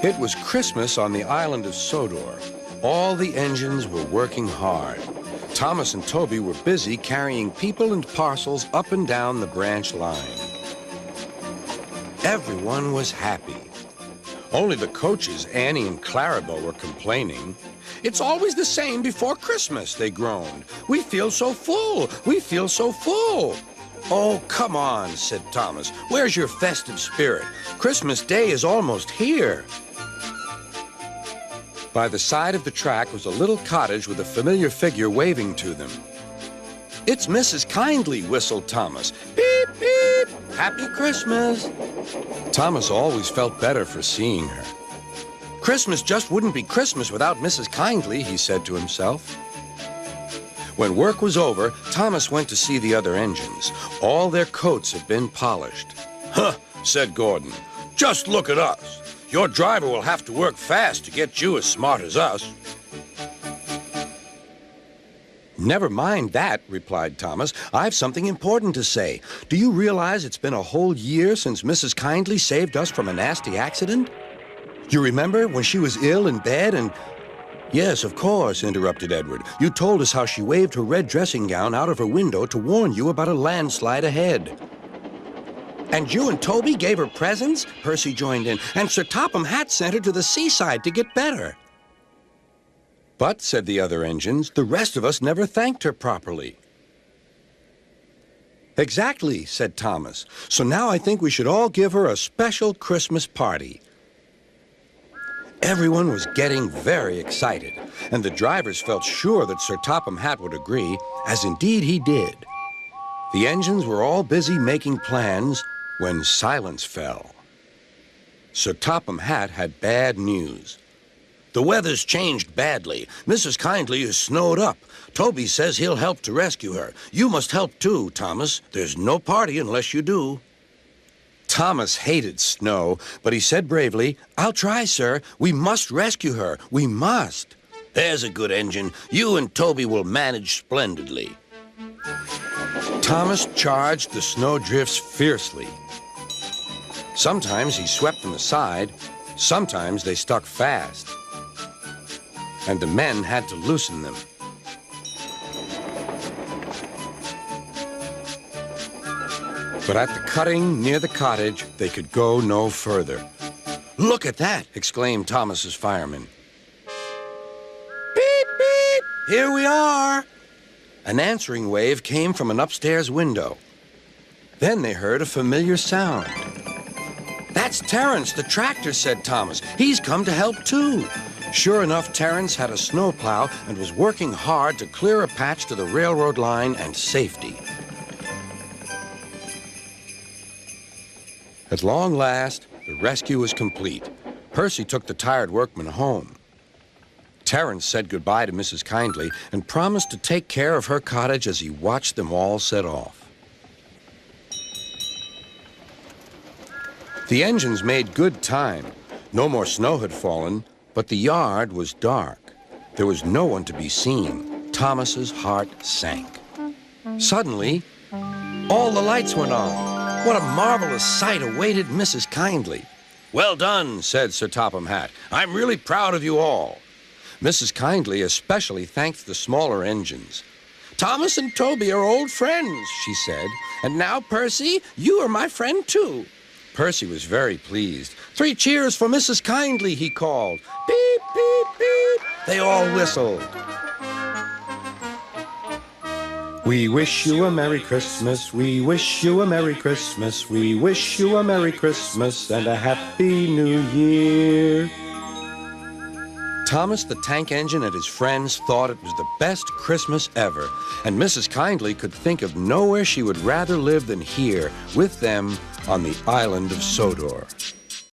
It was Christmas on the island of Sodor. All the engines were working hard. Thomas and Toby were busy carrying people and parcels up and down the branch line. Everyone was happy. Only the coaches, Annie and Clarabelle, were complaining. "It's always the same before Christmas," they groaned. "We feel so full. We feel so full." "Oh, come on," said Thomas. "Where's your festive spirit? Christmas Day is almost here." By the side of the track was a little cottage with a familiar figure waving to them. "It's Mrs. Kindly," whistled Thomas. "Beep, beep! Happy Christmas!" Thomas always felt better for seeing her. "Christmas just wouldn't be Christmas without Mrs. Kindly," he said to himself. When work was over, Thomas went to see the other engines. All their coats had been polished. "Huh," said Gordon. "Just look at us. Your driver will have to work fast to get you as smart as us." "Never mind that," replied Thomas. "I've something important to say. Do you realize it's been a whole year since Mrs. Kindly saved us from a nasty accident? You remember when she was ill in bed and—" "Yes, of course," interrupted Edward. "You told us how she waved her red dressing gown out of her window to warn you about a landslide ahead." "And you and Toby gave her presents?" Percy joined in. "And Sir Topham Hatt sent her to the seaside to get better." "But," said the other engines, "the rest of us never thanked her properly." "Exactly," said Thomas. "So now I think we should all give her a special Christmas party." Everyone was getting very excited, and the drivers felt sure that Sir Topham Hatt would agree, as indeed he did. The engines were all busy making plans when silence fell. Sir Topham Hatt had bad news. "The weather's changed badly. Mrs. Kindly is snowed up. Toby says he'll help to rescue her. You must help too, Thomas. There's no party unless you do." Thomas hated snow, but he said bravely, "I'll try, sir. We must rescue her. We must." "There's a good engine. You and Toby will manage splendidly." Thomas charged the snowdrifts fiercely. Sometimes he swept them aside, sometimes they stuck fast, and the men had to loosen them. But at the cutting near the cottage, they could go no further. "Look at that!" exclaimed Thomas's fireman. "Beep, beep! Here we are!" An answering wave came from an upstairs window. Then they heard a familiar sound. "That's Terence, the tractor," said Thomas. "He's come to help too." Sure enough, Terence had a snowplow and was working hard to clear a patch to the railroad line and safety. At long last, the rescue was complete. Percy took the tired workmen home. Terence said goodbye to Mrs. Kindly and promised to take care of her cottage as he watched them all set off. The engines made good time. No more snow had fallen, but the yard was dark. There was no one to be seen. Thomas's heart sank. Suddenly, all the lights went on. What a marvelous sight awaited Mrs. Kindly. "Well done," said Sir Topham Hatt. "I'm really proud of you all." Mrs. Kindly especially thanked the smaller engines. "Thomas and Toby are old friends," she said. "And now, Percy, you are my friend too." Percy was very pleased. "3 cheers for Mrs. Kindly," he called. "Beep, beep, beep." They all whistled. "We wish you a Merry Christmas, we wish you a Merry Christmas, we wish you a Merry Christmas and a Happy New Year." Thomas the tank engine and his friends thought it was the best Christmas ever, and Mrs. Kindly could think of nowhere she would rather live than here with them on the island of Sodor.